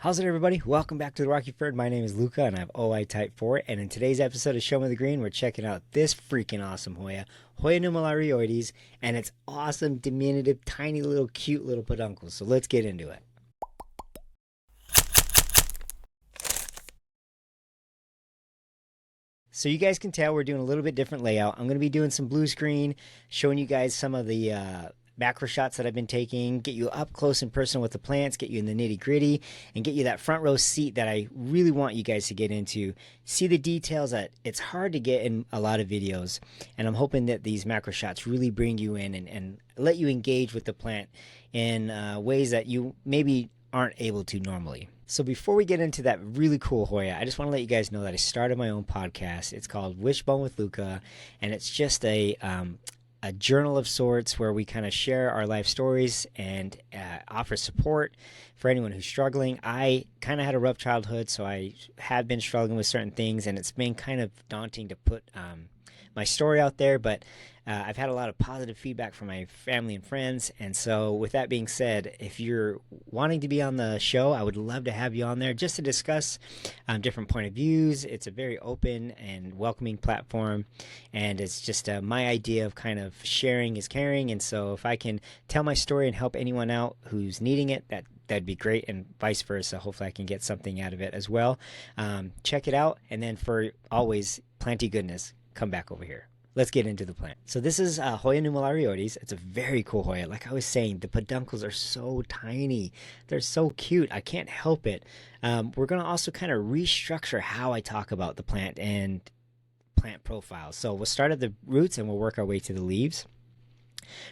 How's it, everybody? Welcome back to the Rocky Fern. My name is Luca, and I have OI Type 4. And in today's episode of Show Me the Green, we're checking out this freaking awesome Hoya, Hoya Nummularioides, and its awesome, diminutive, tiny little, cute little peduncles. So let's get into it. So you guys can tell we're doing a little bit different layout. I'm going to be doing some blue screen, showing you guys some of the macro shots that I've been taking, get you up close and personal with the plants, get you in the nitty gritty, and get you that front row seat that I really want you guys to get into. See the details that it's hard to get in a lot of videos, and I'm hoping that these macro shots really bring you in and let you engage with the plant in ways that you maybe aren't able to normally. So before we get into that really cool Hoya, I just want to let you guys know that I started my own podcast. It's called Wishbone with Luca, and it's just a journal of sorts where we kind of share our life stories and offer support for anyone who's struggling. I kind of had a rough childhood, so I have been struggling with certain things, and it's been kind of daunting to put my story out there, but I've had a lot of positive feedback from my family and friends. And so with that being said, if you're wanting to be on the show, I would love to have you on there just to discuss different point of views. It's a very open and welcoming platform, and it's just my idea of kind of sharing is caring. And so if I can tell my story and help anyone out who's needing it, that'd be great, and vice versa. Hopefully I can get something out of it as well. Check it out, and then for always planty goodness, come back over here. Let's get into the plant. So this is Hoya Nummularioides. It's a very cool Hoya. Like I was saying, the peduncles are so tiny. They're so cute. I can't help it. We're going to also kind of restructure how I talk about the plant and plant profile. So we'll start at the roots and we'll work our way to the leaves.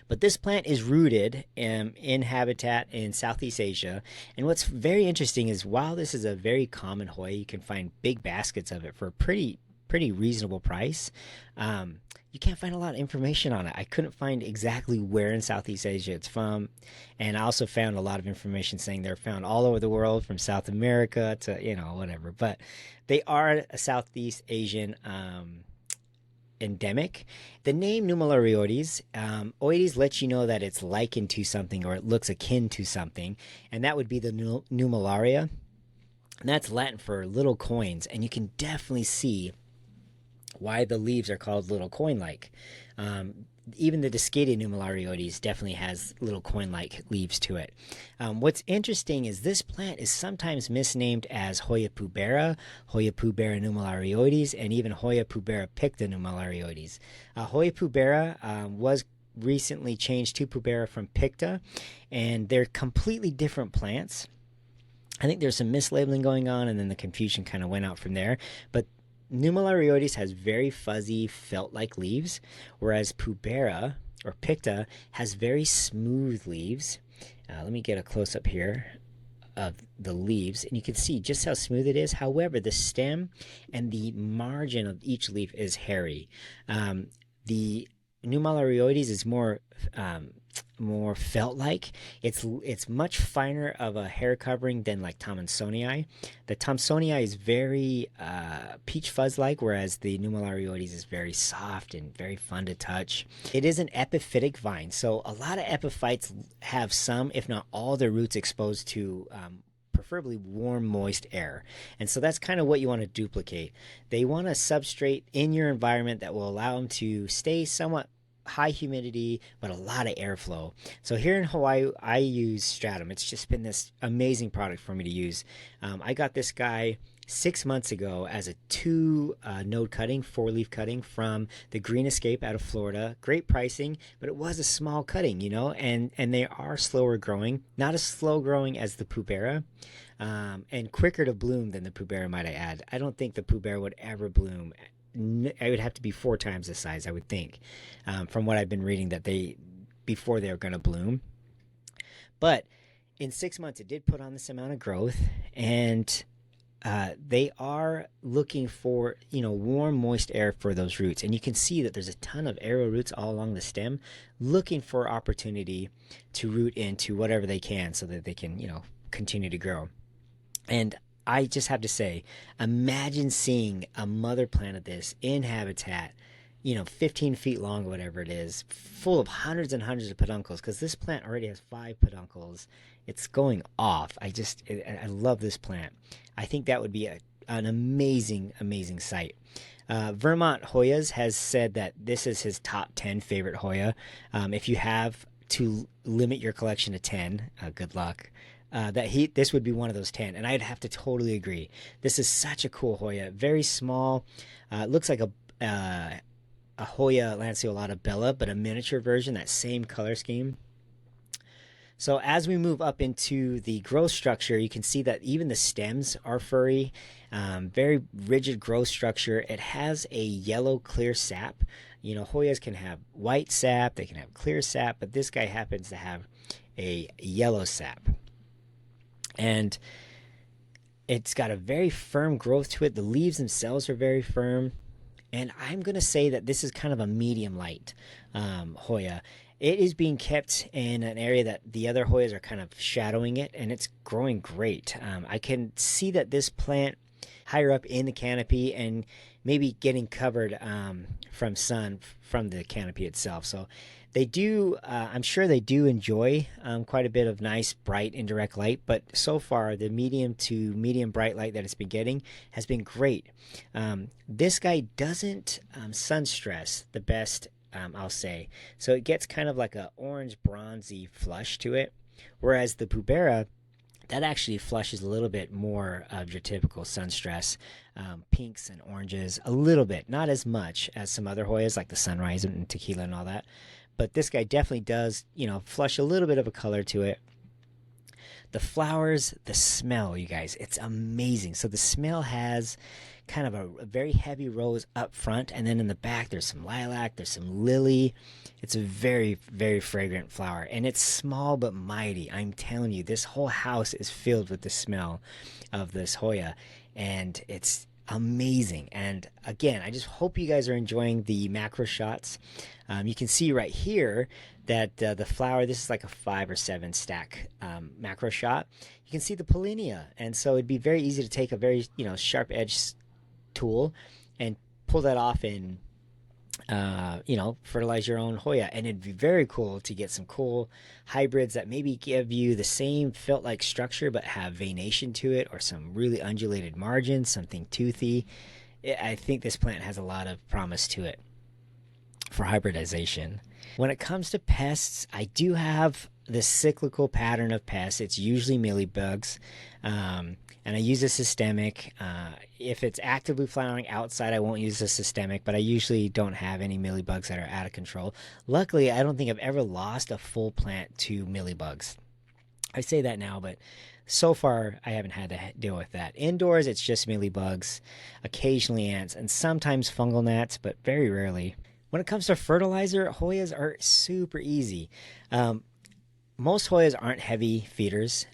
But this plant is rooted in habitat in Southeast Asia. And what's very interesting is while this is a very common Hoya, you can find big baskets of it for a pretty reasonable price. You can't find a lot of information on it. I couldn't find exactly where in Southeast Asia it's from, and I also found a lot of information saying they're found all over the world, from South America to whatever. But they are a Southeast Asian endemic. The name Nummularioides, oides lets you know that it's likened to something or it looks akin to something, and that would be the Nummularia, and that's Latin for little coins. And you can definitely see why the leaves are called little coin-like. Even the desiccated Nummularioides definitely has little coin-like leaves to it. What's interesting is this plant is sometimes misnamed as Hoya pubera Nummularioides, and even Hoya pubera picta Nummularioides. Hoya pubera was recently changed to pubera from picta, and they're completely different plants. I think there's some mislabeling going on, and then the confusion kind of went out from there. But Nummularioides has very fuzzy, felt-like leaves, whereas pubera or picta has very smooth leaves. Let me get a close-up here of the leaves, and you can see just how smooth it is. However, the stem and the margin of each leaf is hairy. The Nummularioides is more felt-like. It's much finer of a hair covering than like Thomsonii. The Thomsonii is very peach fuzz-like, whereas the Nummularioides is very soft and very fun to touch. It is an epiphytic vine, so a lot of epiphytes have some, if not all, their roots exposed to preferably warm, moist air. And so that's kind of what you want to duplicate. They want a substrate in your environment that will allow them to stay somewhat high humidity, but a lot of airflow. So here in Hawaii, I use Stratum. It's just been this amazing product for me to use. I got this guy 6 months ago as a 2-node cutting, 4-leaf cutting from the Green Escape out of Florida. Great pricing, but it was a small cutting, and they are slower growing, not as slow growing as the pubera, and quicker to bloom than the pubera, might I add. I don't think the pubera would ever bloom. It would have to be 4 times the size, I would think, from what I've been reading, that before they're going to bloom. But in 6 months, it did put on this amount of growth, and they are looking for warm, moist air for those roots. And you can see that there's a ton of arrow roots all along the stem, looking for opportunity to root into whatever they can so that they can continue to grow. And I just have to say, imagine seeing a mother plant of this in habitat 15 feet long or whatever it is, full of hundreds and hundreds of peduncles, because this plant already has 5 peduncles. It's going off. I love this plant. I think that would be an amazing, amazing sight. Vermont Hoyas has said that this is his top 10 favorite Hoya. If you have to limit your collection to 10, good luck. This would be one of those 10, and I'd have to totally agree. This is such a cool Hoya, very small. It looks like a Hoya Lanceolata Bella, but a miniature version, that same color scheme. So as we move up into the growth structure, you can see that even the stems are furry, very rigid growth structure. It has a yellow clear sap. Hoyas can have white sap, they can have clear sap, but this guy happens to have a yellow sap. And it's got a very firm growth to it. The leaves themselves are very firm. And I'm going to say that this is kind of a medium light Hoya. It is being kept in an area that the other Hoyas are kind of shadowing it, and it's growing great. I can see that this plant higher up in the canopy and maybe getting covered from sun from the canopy itself. So they do, I'm sure they do enjoy quite a bit of nice, bright, indirect light, but so far the medium to medium bright light that it's been getting has been great. This guy doesn't sun stress the best, I'll say. So it gets kind of like a orange bronzy flush to it, whereas the Pubera, that actually flushes a little bit more of your typical sun stress, pinks and oranges, a little bit, not as much as some other Hoyas like the Sunrise and Tequila and all that. But this guy definitely does, flush a little bit of a color to it. The flowers, the smell, you guys, it's amazing. So the smell has kind of a very heavy rose up front, and then in the back there's some lilac, there's some lily. It's a very, very fragrant flower, and it's small but mighty. I'm telling you, this whole house is filled with the smell of this Hoya, and it's amazing. And again, I just hope you guys are enjoying the macro shots. You can see right here that the flower, this is like a 5 or 7 stack macro shot. You can see the pollinia, and so it'd be very easy to take a very sharp edge tool and pull that off and fertilize your own Hoya. And it'd be very cool to get some cool hybrids that maybe give you the same felt-like structure but have veination to it, or some really undulated margins, something toothy. I think this plant has a lot of promise to it for hybridization. When it comes to pests, I do have the cyclical pattern of pests. It's usually mealybugs, and I use a systemic. If it's actively flowering outside, I won't use a systemic, but I usually don't have any mealybugs that are out of control. Luckily, I don't think I've ever lost a full plant to mealybugs. I say that now, but so far I haven't had to deal with that. Indoors, it's just mealybugs, occasionally ants, and sometimes fungal gnats, but very rarely. When it comes to fertilizer, Hoyas are super easy. Most Hoyas aren't heavy feeders.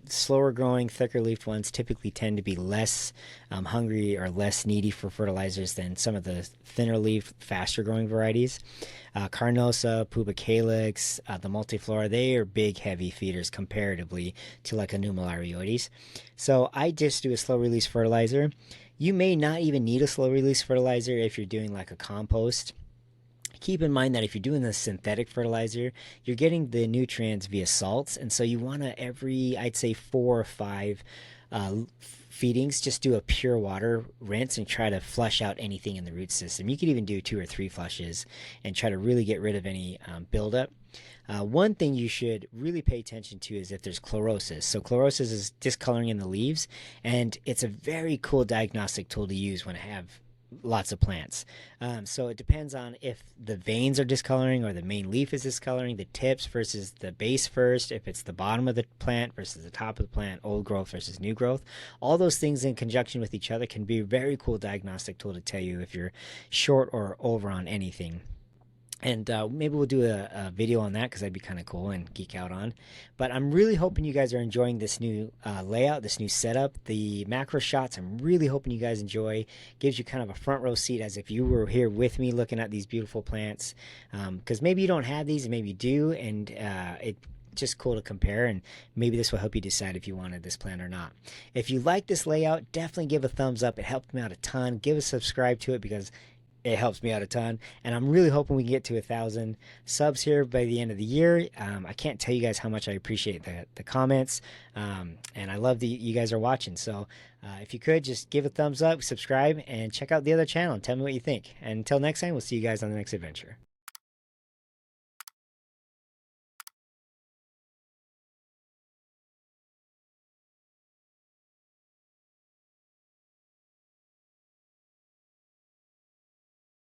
Slower growing, thicker leafed ones typically tend to be less hungry or less needy for fertilizers than some of the thinner leaf, faster growing varieties. Carnosa, Pubicalyx, the Multiflora, they are big, heavy feeders comparatively to like a Nummularioides. So I just do a slow release fertilizer. You may not even need a slow release fertilizer if you're doing like a compost. Keep in mind that if you're doing the synthetic fertilizer, you're getting the nutrients via salts, and so you want to I'd say 4 or 5 feedings, just do a pure water rinse and try to flush out anything in the root system. You could even do 2 or 3 flushes and try to really get rid of any buildup. One thing you should really pay attention to is if there's chlorosis. So chlorosis is discoloring in the leaves, and it's a very cool diagnostic tool to use when I have lots of plants. So it depends on if the veins are discoloring or the main leaf is discoloring, the tips versus the base first, if it's the bottom of the plant versus the top of the plant, old growth versus new growth. All those things in conjunction with each other can be a very cool diagnostic tool to tell you if you're short or over on anything. And maybe we'll do a video on that, because that'd be kind of cool and geek out on. But I'm really hoping you guys are enjoying this new layout, this new setup. The macro shots, I'm really hoping you guys enjoy. Gives you kind of a front row seat as if you were here with me looking at these beautiful plants. Because maybe you don't have these and maybe you do, and it's just cool to compare, and maybe this will help you decide if you wanted this plant or not. If you like this layout, definitely give a thumbs up. It helped me out a ton. Give a subscribe to it, because It helps me out a ton, and I'm really hoping we can get to 1,000 subs here by the end of the year. I can't tell you guys how much I appreciate the comments, and I love that you guys are watching. So if you could, just give a thumbs up, subscribe, and check out the other channel and tell me what you think. And until next time, we'll see you guys on the next adventure.